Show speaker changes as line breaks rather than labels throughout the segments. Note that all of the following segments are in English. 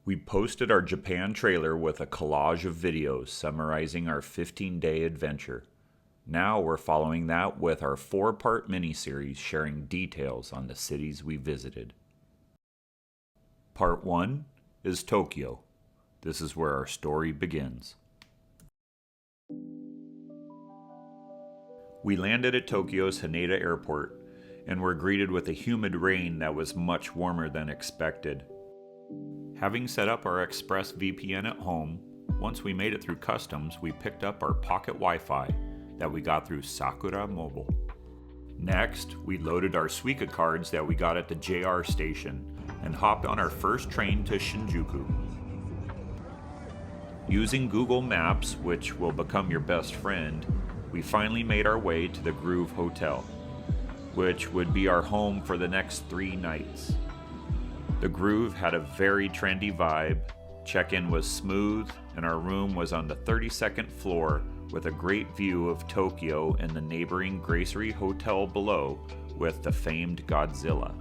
We posted our Japan trailer with a collage of videos summarizing our 15-day adventure. Now we're following that with our 4-part miniseries sharing details on the cities we visited. Part 1 is Tokyo. This is where our story begins. We landed at Tokyo's Haneda Airport and were greeted with a humid rain that was much warmer than expected. Having set up our Express VPN at home, once we made it through customs, we picked up our pocket Wi-Fi that we got through Sakura Mobile. Next, we loaded our Suica cards that we got at the JR station and hopped on our first train to Shinjuku. Using Google Maps, which will become your best friend, we finally made our way to the Groove Hotel, which would be our home for the next 3 nights. The Groove had a very trendy vibe, check-in was smooth, and our room was on the 32nd floor with a great view of Tokyo and the neighboring Gracery Hotel below with the famed Godzilla.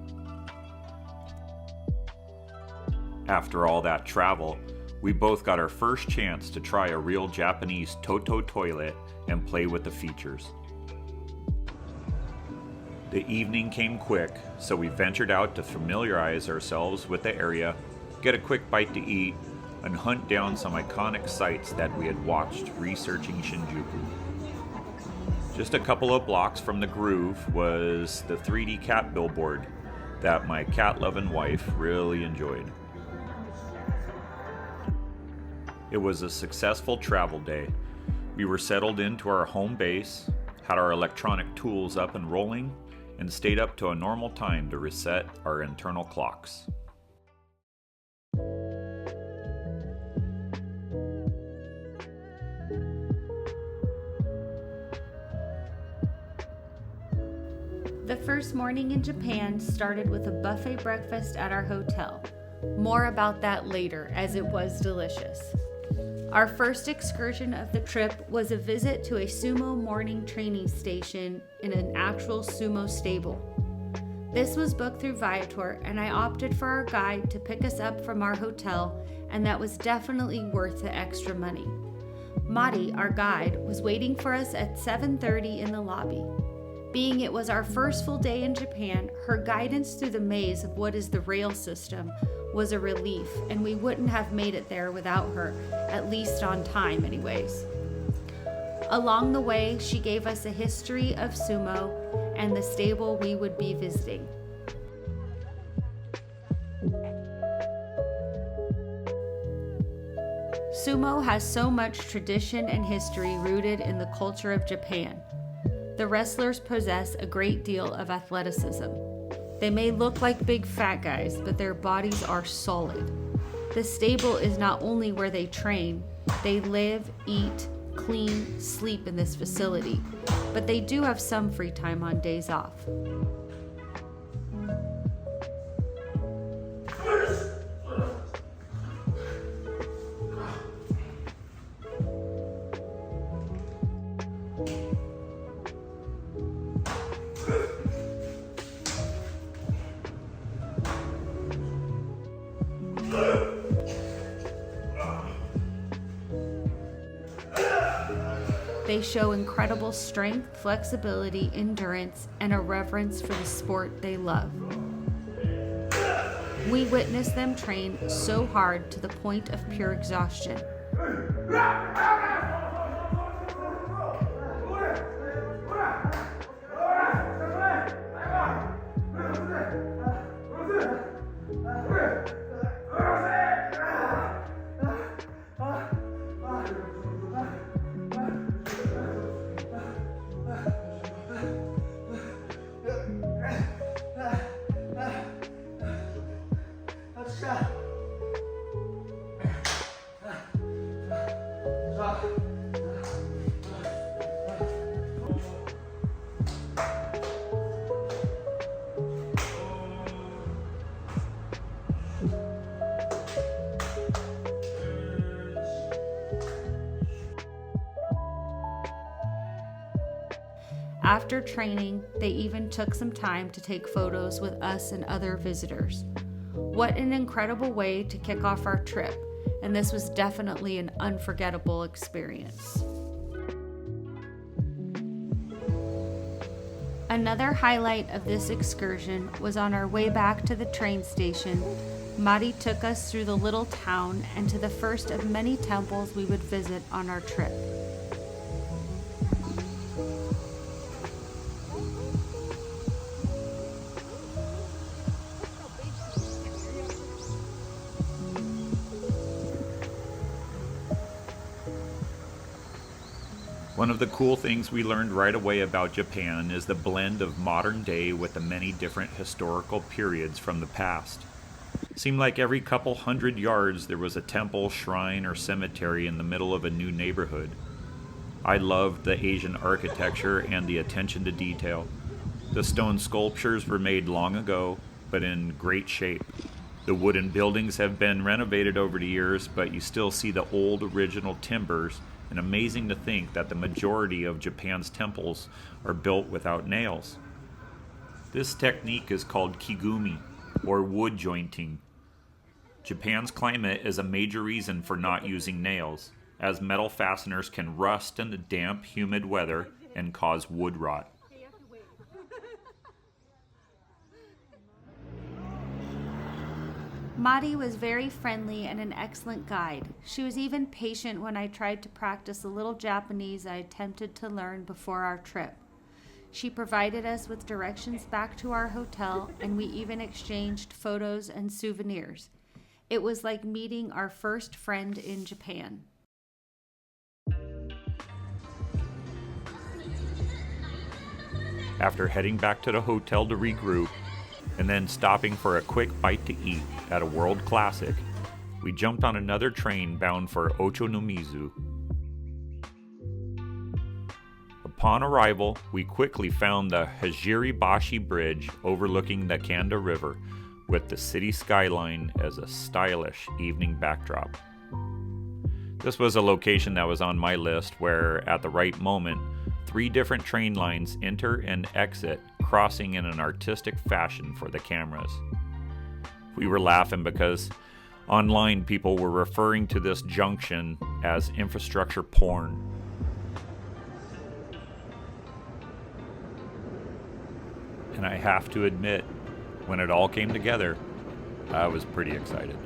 After all that travel, we both got our first chance to try a real Japanese Toto toilet and play with the features. The evening came quick, so we ventured out to familiarize ourselves with the area, get a quick bite to eat, and hunt down some iconic sites that we had watched researching Shinjuku. Just a couple of blocks from the Groove was the 3D cat billboard that my cat-loving wife really enjoyed. It was a successful travel day. We were settled into our home base, had our electronic tools up and rolling, and stayed up to a normal time to reset our internal clocks.
The first morning in Japan started with a buffet breakfast at our hotel. More about that later, as it was delicious. Our first excursion of the trip was a visit to a sumo morning training station in an actual sumo stable. This was booked through Viator, and I opted for our guide to pick us up from our hotel, and that was definitely worth the extra money. Mari, our guide, was waiting for us at 7:30 in the lobby. Being it was our first full day in Japan, her guidance through the maze of what is the rail system was a relief, and we wouldn't have made it there without her, at least on time anyways. Along the way, she gave us a history of sumo and the stable we would be visiting. Sumo has so much tradition and history rooted in the culture of Japan. The wrestlers possess a great deal of athleticism. They may look like big fat guys, but their bodies are solid. The stable is not only where they train, they live, eat, clean, sleep in this facility, but they do have some free time on days off. They show incredible strength, flexibility, endurance, and a reverence for the sport they love. We witness them train so hard to the point of pure exhaustion. After training, they even took some time to take photos with us and other visitors. What an incredible way to kick off our trip, and this was definitely an unforgettable experience. Another highlight of this excursion was on our way back to the train station. Mari took us through the little town and to the first of many temples we would visit on our trip.
One of the cool things we learned right away about Japan is the blend of modern day with the many different historical periods from the past. It seemed like every couple hundred yards there was a temple, shrine, or cemetery in the middle of a new neighborhood. I loved the Asian architecture and the attention to detail. The stone sculptures were made long ago, but in great shape. The wooden buildings have been renovated over the years, but you still see the old original timbers. And amazing to think that the majority of Japan's temples are built without nails. This technique is called kigumi, or wood jointing. Japan's climate is a major reason for not using nails, as metal fasteners can rust in the damp, humid weather and cause wood rot.
Mari was very friendly and an excellent guide. She was even patient when I tried to practice a little Japanese I attempted to learn before our trip. She provided us with directions back to our hotel, and we even exchanged photos and souvenirs. It was like meeting our first friend in Japan.
After heading back to the hotel to regroup, and then stopping for a quick bite to eat at a world classic, we jumped on another train bound for Ochanomizu. Upon arrival, we quickly found the Hajiribashi Bridge overlooking the Kanda River, with the city skyline as a stylish evening backdrop. This was a location that was on my list where, at the right moment, 3 different train lines enter and exit, crossing in an artistic fashion for the cameras. We were laughing because online people were referring to this junction as infrastructure porn. And I have to admit, when it all came together, I was pretty excited.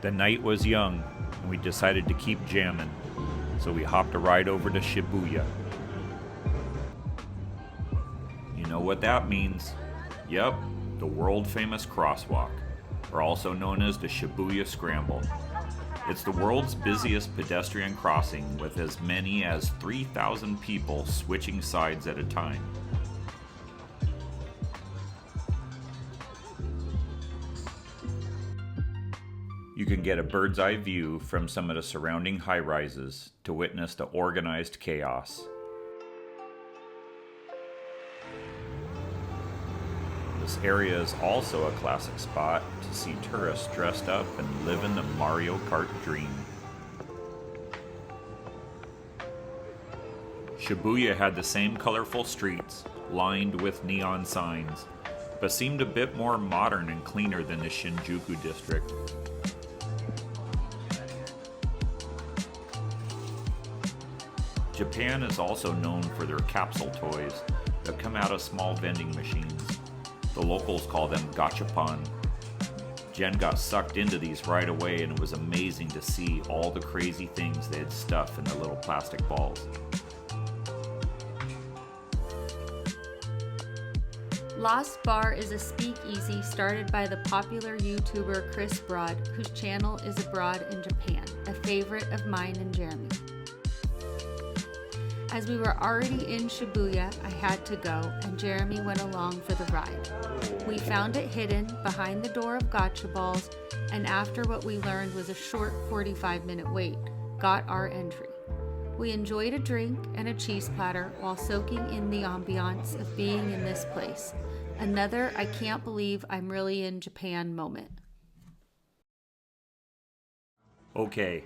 The night was young, and we decided to keep jamming, so we hopped a ride over to Shibuya. You know what that means? Yep, the world-famous crosswalk, or also known as the Shibuya Scramble. It's the world's busiest pedestrian crossing, with as many as 3,000 people switching sides at a time. You can get a bird's eye view from some of the surrounding high-rises to witness the organized chaos. This area is also a classic spot to see tourists dressed up and living the Mario Kart dream. Shibuya had the same colorful streets, lined with neon signs, but seemed a bit more modern and cleaner than the Shinjuku district. Japan is also known for their capsule toys that come out of small vending machines. The locals call them gachapon. Jen got sucked into these right away, and it was amazing to see all the crazy things they had stuffed in the little plastic balls.
Lost Bar is a speakeasy started by the popular YouTuber Chris Broad, whose channel is Abroad in Japan, a favorite of mine and Jeremy. As we were already in Shibuya, I had to go, and Jeremy went along for the ride. We found it hidden behind the door of Gotcha Balls, and after what we learned was a short 45-minute wait, got our entry. We enjoyed a drink and a cheese platter while soaking in the ambiance of being in this place. Another I can't believe I'm really in Japan moment.
Okay,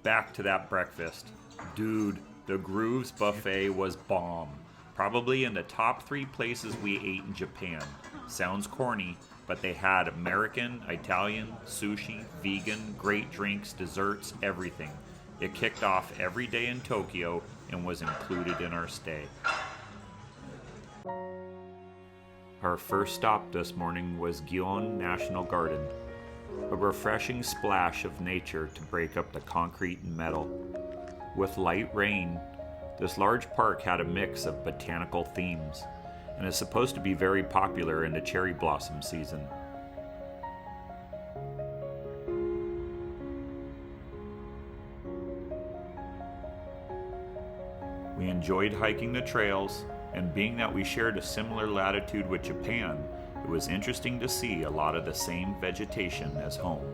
back to that breakfast. Dude, the Grooves buffet was bomb. Probably in the top 3 places we ate in Japan. Sounds corny, but they had American, Italian, sushi, vegan, great drinks, desserts, everything. It kicked off every day in Tokyo and was included in our stay. Our first stop this morning was Gion National Garden, a refreshing splash of nature to break up the concrete and metal. With light rain, this large park had a mix of botanical themes and is supposed to be very popular in the cherry blossom season. We enjoyed hiking the trails, and being that we shared a similar latitude with Japan, it was interesting to see a lot of the same vegetation as home.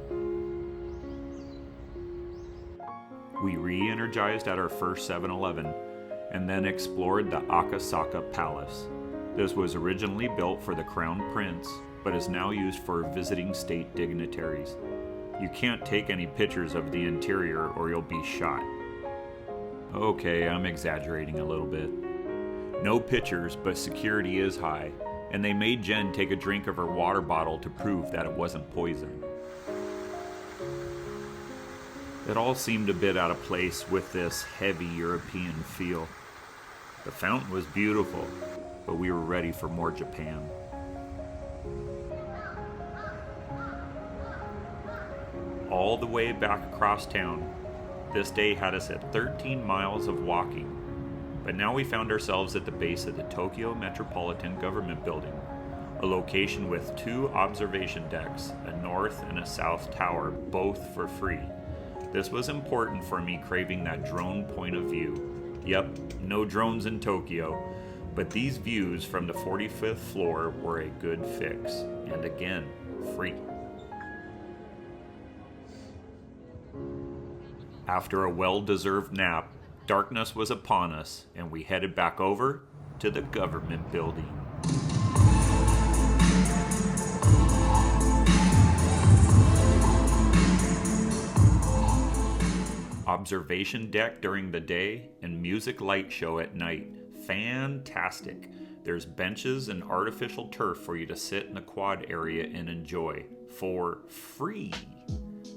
We re-energized at our first 7-Eleven and then explored the Akasaka Palace. This was originally built for the Crown Prince, but is now used for visiting state dignitaries. You can't take any pictures of the interior or you'll be shot. Okay, I'm exaggerating a little bit. No pictures, but security is high, and they made Jen take a drink of her water bottle to prove that it wasn't poison. It all seemed a bit out of place with this heavy European feel. The fountain was beautiful, but we were ready for more Japan. All the way back across town, this day had us at 13 miles of walking, but now we found ourselves at the base of the Tokyo Metropolitan Government Building, a location with 2 observation decks, a north and a south tower, both for free. This was important for me craving that drone point of view. Yep, no drones in Tokyo, but these views from the 45th floor were a good fix, and again, free. After a well-deserved nap, darkness was upon us, and we headed back over to the government building. Observation deck during the day and music light show at night. Fantastic. There's benches and artificial turf for you to sit in the quad area and enjoy for free.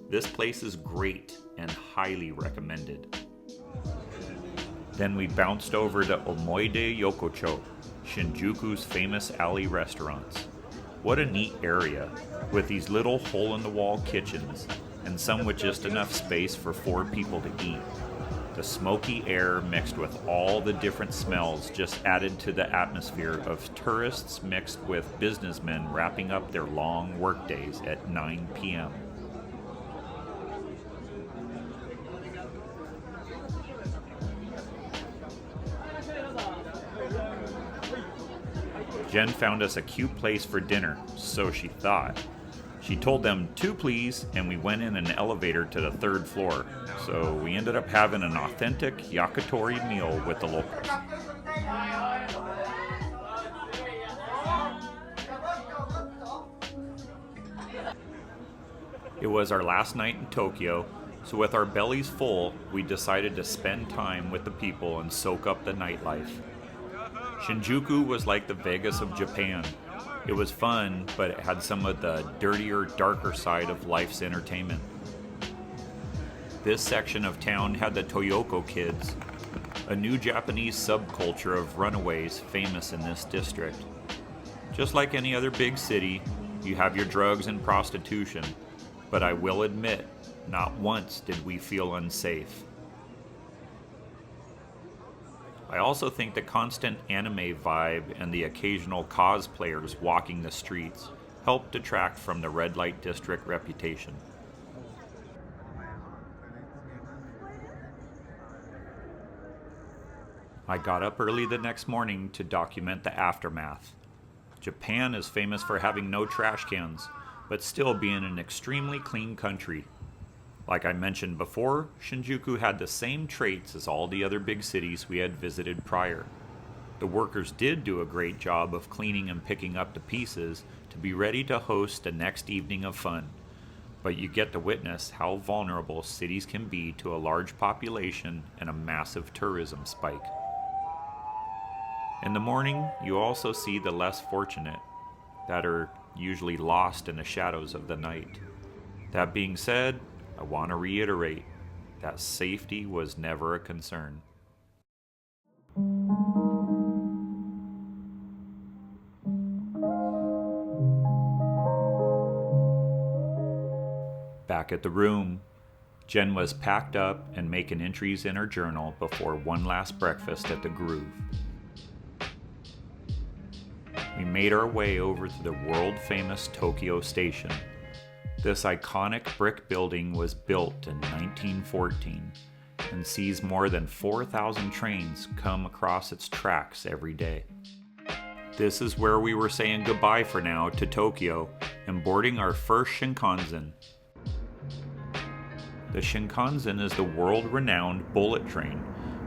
This place is great and highly recommended. Then we bounced over to Omoide Yokocho, Shinjuku's famous alley restaurants. What a neat area, with these little hole-in-the-wall kitchens, and some with just enough space for 4 people to eat. The smoky air mixed with all the different smells just added to the atmosphere of tourists mixed with businessmen wrapping up their long workdays at 9 p.m. Jen found us a cute place for dinner, so she thought. She told them 2 please, and we went in an elevator to the 3rd floor, so we ended up having an authentic yakitori meal with the locals. It was our last night in Tokyo, so with our bellies full, we decided to spend time with the people and soak up the nightlife. Shinjuku was like the Vegas of Japan. It was fun, but it had some of the dirtier, darker side of life's entertainment. This section of town had the Toyoko kids, a new Japanese subculture of runaways famous in this district. Just like any other big city, you have your drugs and prostitution, but I will admit, not once did we feel unsafe. I also think the constant anime vibe and the occasional cosplayers walking the streets helped detract from the red light district reputation. I got up early the next morning to document the aftermath. Japan is famous for having no trash cans, but still being an extremely clean country. Like I mentioned before, Shinjuku had the same traits as all the other big cities we had visited prior. The workers did do a great job of cleaning and picking up the pieces to be ready to host the next evening of fun, but you get to witness how vulnerable cities can be to a large population and a massive tourism spike. In the morning, you also see the less fortunate, that are usually lost in the shadows of the night. That being said, I want to reiterate that safety was never a concern. Back at the room, Jen was packed up and making entries in her journal before one last breakfast at the Groove. We made our way over to the world-famous Tokyo Station. This iconic brick building was built in 1914 and sees more than 4,000 trains come across its tracks every day. This is where we were saying goodbye for now to Tokyo and boarding our first Shinkansen. The Shinkansen is the world-renowned bullet train,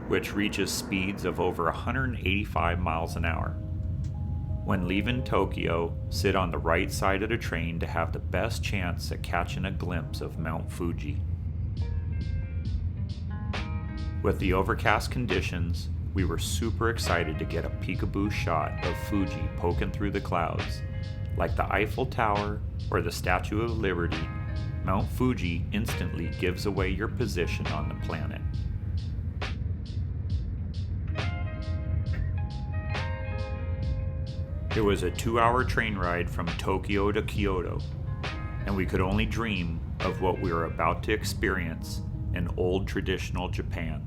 which reaches speeds of over 185 miles an hour. When leaving Tokyo, sit on the right side of the train to have the best chance at catching a glimpse of Mount Fuji. With the overcast conditions, we were super excited to get a peekaboo shot of Fuji poking through the clouds. Like the Eiffel Tower or the Statue of Liberty, Mount Fuji instantly gives away your position on the planet. It was a 2-hour train ride from Tokyo to Kyoto, and we could only dream of what we were about to experience in old traditional Japan.